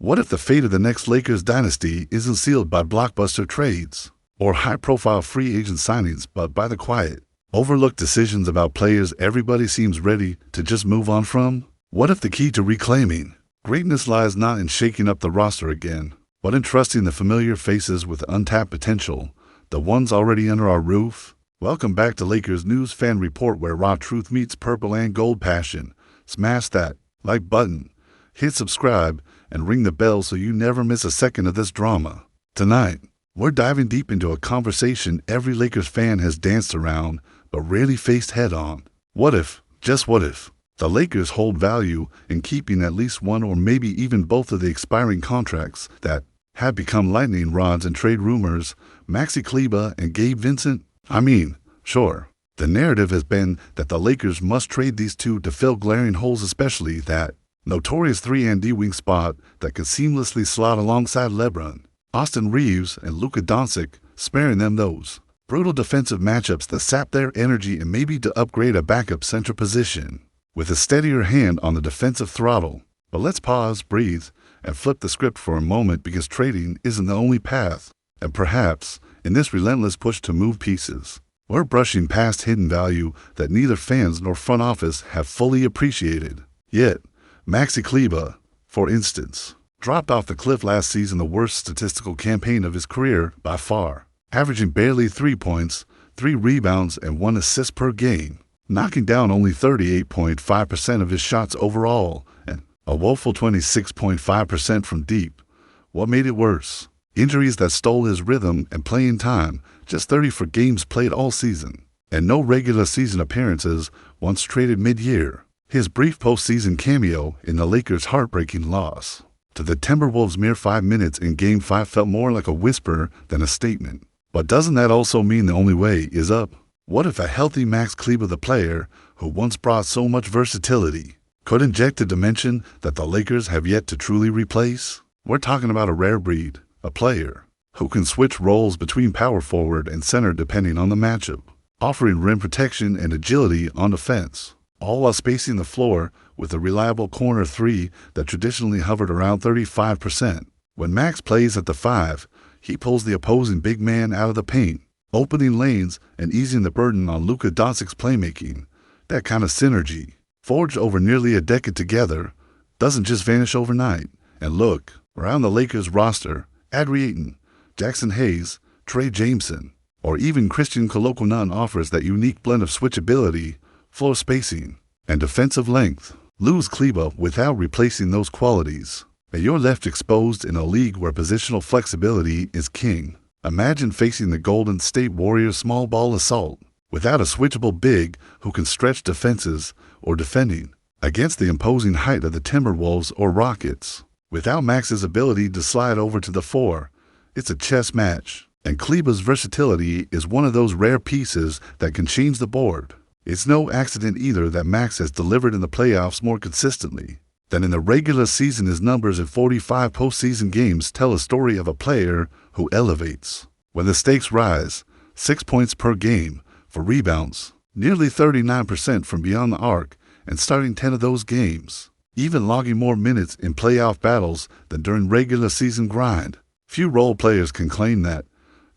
What if the fate of the next Lakers dynasty isn't sealed by blockbuster trades or high-profile free agent signings, but by the quiet, overlooked decisions about players everybody seems ready to just move on from? What if the key to reclaiming greatness lies not in shaking up the roster again, but in trusting the familiar faces with untapped potential, the ones already under our roof? Welcome back to Lakers News Fan Report, where raw truth meets purple and gold passion. Smash that like button, hit subscribe, and ring the bell so you never miss a second of this drama. Tonight, we're diving deep into a conversation every Lakers fan has danced around but rarely faced head-on. What if, just what if, the Lakers hold value in keeping at least one or maybe even both of the expiring contracts that have become lightning rods in trade rumors, Maxi Kleber and Gabe Vincent? Sure, the narrative has been that the Lakers must trade these two to fill glaring holes, especially that notorious 3-and-D wing spot that could seamlessly slot alongside LeBron, Austin Reeves, and Luka Doncic, sparing them those brutal defensive matchups that sap their energy, and maybe to upgrade a backup center position with a steadier hand on the defensive throttle. But let's pause, breathe, and flip the script for a moment, because trading isn't the only path. And perhaps, in this relentless push to move pieces, we're brushing past hidden value that neither fans nor front office have fully appreciated. Yet, Maxi Kleber, for instance, dropped off the cliff last season, the worst statistical campaign of his career by far, averaging barely 3 points, 3 rebounds, and 1 assist per game, knocking down only 38.5% of his shots overall and a woeful 26.5% from deep. What made it worse? Injuries that stole his rhythm and playing time, just 30 for games played all season, and no regular season appearances once traded mid-year. His brief postseason cameo in the Lakers' heartbreaking loss to the Timberwolves, mere 5 minutes in Game 5, felt more like a whisper than a statement. But doesn't that also mean the only way is up? What if a healthy Max Kleber, the player who once brought so much versatility, could inject a dimension that the Lakers have yet to truly replace? We're talking about a rare breed, a player who can switch roles between power forward and center depending on the matchup, offering rim protection and agility on defense, all while spacing the floor with a reliable corner 3 that traditionally hovered around 35%. When Max plays at the 5, he pulls the opposing big man out of the paint, opening lanes and easing the burden on Luka Doncic's playmaking. That kind of synergy, forged over nearly a decade together, doesn't just vanish overnight. And look, around the Lakers roster, Adrien Ayton, Jackson Hayes, Trey Jameson, or even Christian Coloco offers that unique blend of switchability, floor spacing, and defensive length. Lose Kleber without replacing those qualities, and you're left exposed in a league where positional flexibility is king. Imagine facing the Golden State Warriors' small ball assault without a switchable big who can stretch defenses, or defending against the imposing height of the Timberwolves or Rockets. Without Max's ability to slide over to the 4, it's a chess match, and Kleber's versatility is one of those rare pieces that can change the board. It's no accident either that Max has delivered in the playoffs more consistently than in the regular season. His numbers in 45 postseason games tell a story of a player who elevates when the stakes rise. 6 points per game, for rebounds, nearly 39% from beyond the arc, and starting 10 of those games, even logging more minutes in playoff battles than during regular season grind. Few role players can claim that.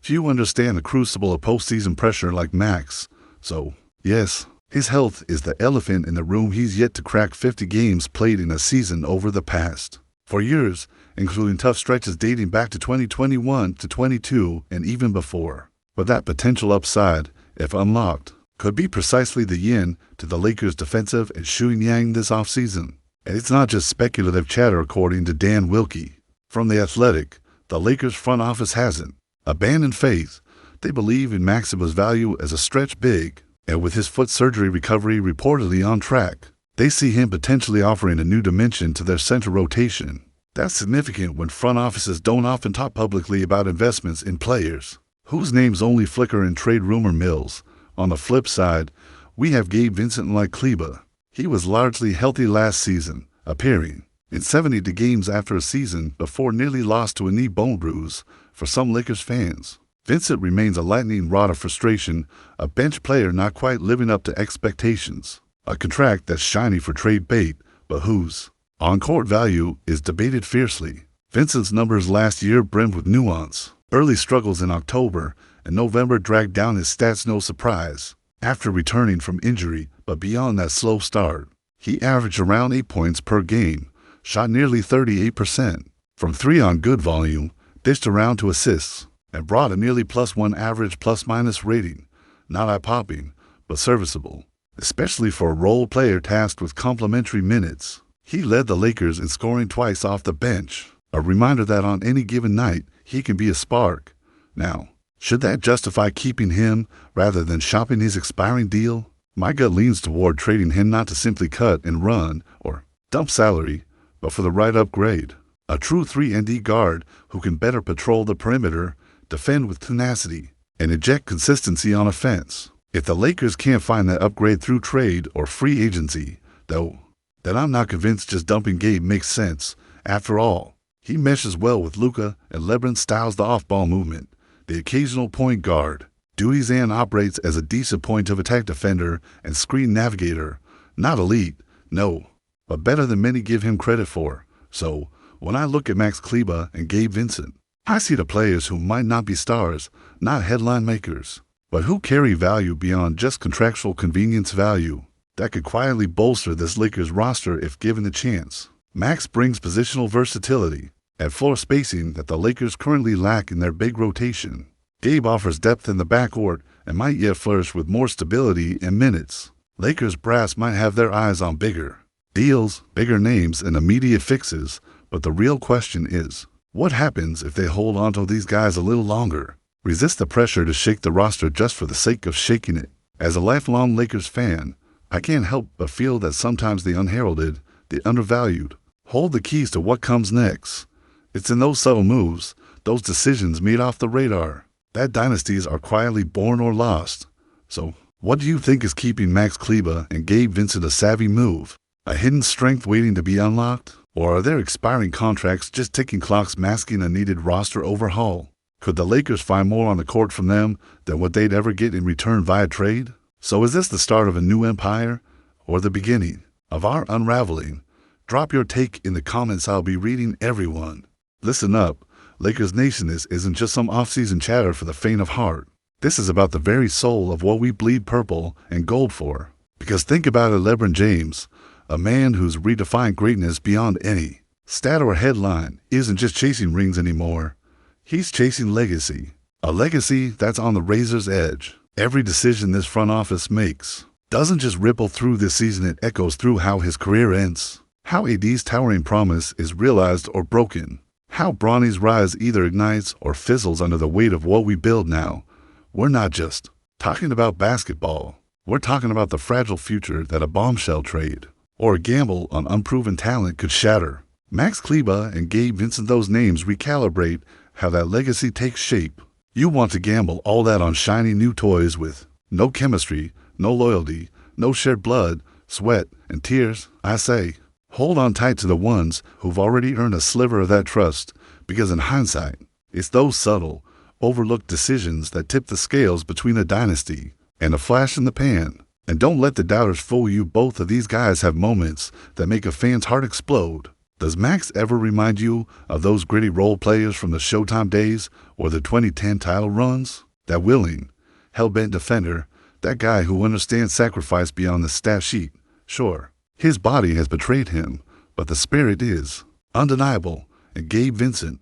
Few understand the crucible of postseason pressure like Max. So, yes, his health is the elephant in the room. He's yet to crack 50 games played in a season over the past 4 years, including tough stretches dating back to 2021 to 22 and even before. But that potential upside, if unlocked, could be precisely the yin to the Lakers' defensive and shooting yang this offseason. And it's not just speculative chatter, according to Dan Wilkie from The Athletic. The Lakers front office hasn't abandoned faith. They believe in Max's value as a stretch big, and with his foot surgery recovery reportedly on track, they see him potentially offering a new dimension to their center rotation. That's significant when front offices don't often talk publicly about investments in players whose names only flicker in trade rumor mills. On the flip side, we have Gabe Vincent like Kleber. He was largely healthy last season, appearing in 70 games after a season before nearly lost to a knee bone bruise. For some Lakers fans, Vincent remains a lightning rod of frustration, a bench player not quite living up to expectations, a contract that's shiny for trade bait, but whose on-court value is debated fiercely. Vincent's numbers last year brimmed with nuance. Early struggles in October and November dragged down his stats, no surprise. After returning from injury, but beyond that slow start, he averaged around 8 points per game, shot nearly 38% from 3 on good volume, dished around to assists, and brought a nearly +1 average plus-minus rating. Not eye-popping, but serviceable, especially for a role player tasked with complementary minutes. He led the Lakers in scoring twice off the bench, a reminder that on any given night, he can be a spark. Now, should that justify keeping him rather than shopping his expiring deal? My gut leans toward trading him, not to simply cut and run or dump salary, but for the right upgrade. A true 3-and-D guard who can better patrol the perimeter, defend with tenacity, and inject consistency on offense. If the Lakers can't find that upgrade through trade or free agency, though, then I'm not convinced just dumping Gabe makes sense. After all, he meshes well with Luka, and LeBron styles the off-ball movement, the occasional point guard duties, and operates as a decent point-of-attack defender and screen navigator. Not elite, no, but better than many give him credit for. So, when I look at Maxi Kleber and Gabe Vincent, I see the players who might not be stars, not headline makers, but who carry value beyond just contractual convenience value that could quietly bolster this Lakers roster if given the chance. Max brings positional versatility and floor spacing that the Lakers currently lack in their big rotation. Gabe offers depth in the backcourt and might yet flourish with more stability and minutes. Lakers brass might have their eyes on bigger deals, bigger names, and immediate fixes, but the real question is, what happens if they hold on to these guys a little longer? Resist the pressure to shake the roster just for the sake of shaking it. As a lifelong Lakers fan, I can't help but feel that sometimes the unheralded, the undervalued, hold the keys to what comes next. It's in those subtle moves, those decisions made off the radar, that dynasties are quietly born or lost. So, what do you think is keeping Maxi Kleber and Gabe Vincent a savvy move? A hidden strength waiting to be unlocked? Or are their expiring contracts just ticking clocks masking a needed roster overhaul? Could the Lakers find more on the court from them than what they'd ever get in return via trade? So is this the start of a new empire, or the beginning of our unraveling? Drop your take in the comments. I'll be reading everyone. Listen up, Lakers Nation, this isn't just some off-season chatter for the faint of heart. This is about the very soul of what we bleed purple and gold for. Because think about it, LeBron James, a man who's redefined greatness beyond any stat or headline, isn't just chasing rings anymore. He's chasing legacy, a legacy that's on the razor's edge. Every decision this front office makes doesn't just ripple through this season, it echoes through how his career ends, how AD's towering promise is realized or broken, how Bronny's rise either ignites or fizzles under the weight of what we build now. We're not just talking about basketball. We're talking about the fragile future that a bombshell trade or a gamble on unproven talent could shatter. Maxi Kleber and Gabe Vincent, those names recalibrate how that legacy takes shape. You want to gamble all that on shiny new toys with no chemistry, no loyalty, no shared blood, sweat, and tears? I say, hold on tight to the ones who've already earned a sliver of that trust, because in hindsight, it's those subtle, overlooked decisions that tip the scales between a dynasty and a flash in the pan. And don't let the doubters fool you. Both of these guys have moments that make a fan's heart explode. Does Max ever remind you of those gritty role players from the Showtime days or the 2010 title runs? That willing, hell-bent defender, that guy who understands sacrifice beyond the stat sheet. Sure, his body has betrayed him, but the spirit is undeniable. And Gabe Vincent,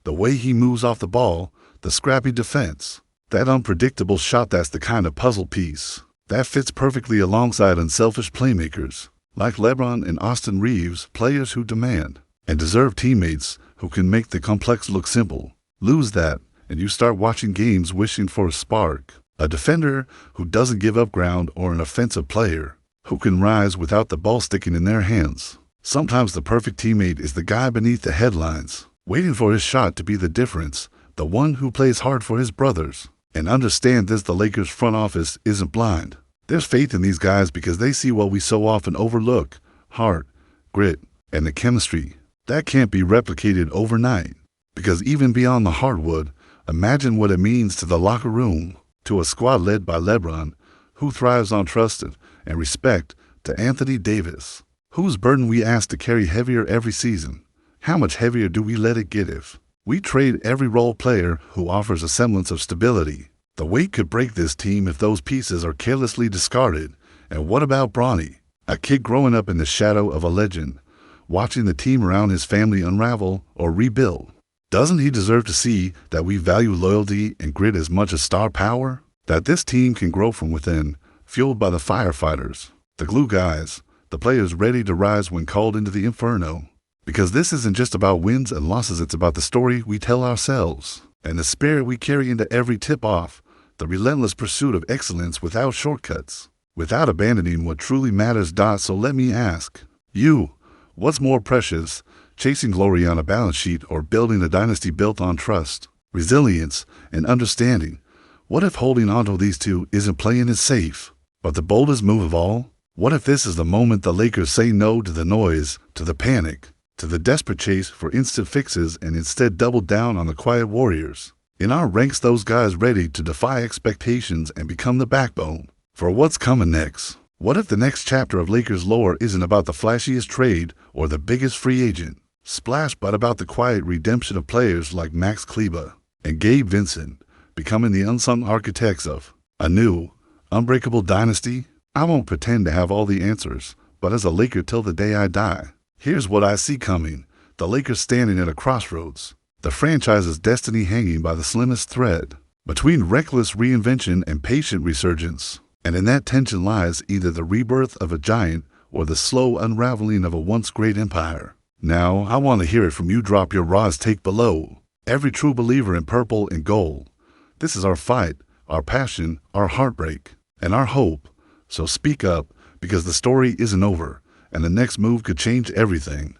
the way he moves off the ball, the scrappy defense, that unpredictable shot, that's the kind of puzzle piece that fits perfectly alongside unselfish playmakers like LeBron and Austin Reeves, players who demand and deserve teammates who can make the complex look simple. Lose that, and you start watching games wishing for a spark, a defender who doesn't give up ground, or an offensive player who can rise without the ball sticking in their hands. Sometimes the perfect teammate is the guy beneath the headlines, waiting for his shot to be the difference, the one who plays hard for his brothers. And understand this, the Lakers front office isn't blind. There's faith in these guys because they see what we so often overlook: heart, grit, and the chemistry. That can't be replicated overnight. Because even beyond the hardwood, imagine what it means to the locker room, to a squad led by LeBron, who thrives on trust and respect, to Anthony Davis, whose burden we ask to carry heavier every season. How much heavier do we let it get if we trade every role player who offers a semblance of stability? The weight could break this team if those pieces are carelessly discarded. And what about Bronny, a kid growing up in the shadow of a legend, watching the team around his family unravel or rebuild? Doesn't he deserve to see that we value loyalty and grit as much as star power? That this team can grow from within, fueled by the firefighters, the glue guys, the players ready to rise when called into the inferno. Because this isn't just about wins and losses, it's about the story we tell ourselves and the spirit we carry into every tip-off, the relentless pursuit of excellence without shortcuts, without abandoning what truly matters. So let me ask you, what's more precious, chasing glory on a balance sheet or building a dynasty built on trust, resilience, and understanding? What if holding onto these two isn't playing it safe, but the boldest move of all? What if this is the moment the Lakers say no to the noise, to the panic, to the desperate chase for instant fixes and instead double down on the quiet warriors? In our ranks, those guys ready to defy expectations and become the backbone for what's coming next. What if the next chapter of Lakers lore isn't about the flashiest trade or the biggest free agent splash, but about the quiet redemption of players like Maxi Kleber and Gabe Vincent, becoming the unsung architects of a new, unbreakable dynasty? I won't pretend to have all the answers, but as a Laker till the day I die, here's what I see coming. The Lakers standing at a crossroads, the franchise's destiny hanging by the slimmest thread, between reckless reinvention and patient resurgence. And in that tension lies either the rebirth of a giant or the slow unraveling of a once great empire. Now, I want to hear it from you. Drop your raw take below. Every true believer in purple and gold. This is our fight, our passion, our heartbreak, and our hope. So speak up, because the story isn't over, and the next move could change everything.